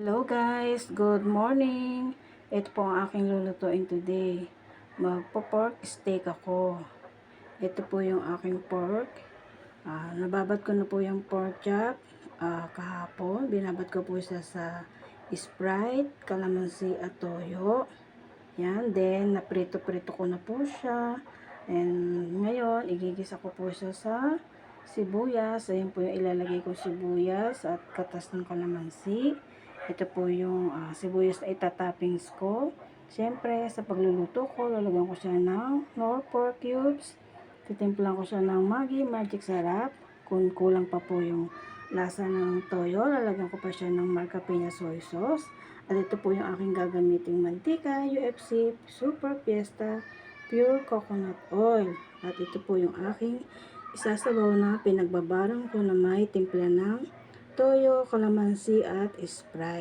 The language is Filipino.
Hello guys, good morning. Ito po ang aking lulutuin today. Magpo-pork steak ako. Ito po yung aking pork. Nababad ko na po yung pork chop kahapon. Binabad ko po siya sa Sprite, calamansi at toyo. Yan, then naprito-prito ko na po siya. And ngayon, igigisa ko po siya sa sibuyas. Ayan po yung ilalagay ko sibuyas at katas ng kalamansi. Ito po yung sibuyas na itatoppings ko. Siyempre, sa pagluluto ko, lalagyan ko siya ng nor pork cubes. Titimplan ko siya ng Maggi Magic Sarap. Kung kulang pa po yung lasa ng toyo, lalagyan ko pa siya ng Marca Peña Soy Sauce. At ito po yung aking gagamiting mantika, UFC Super Fiesta Pure Coconut Oil. At ito po yung aking isasabaw na pinagbabarang ko na may timpla ng toyo, kalamansi at Sprite.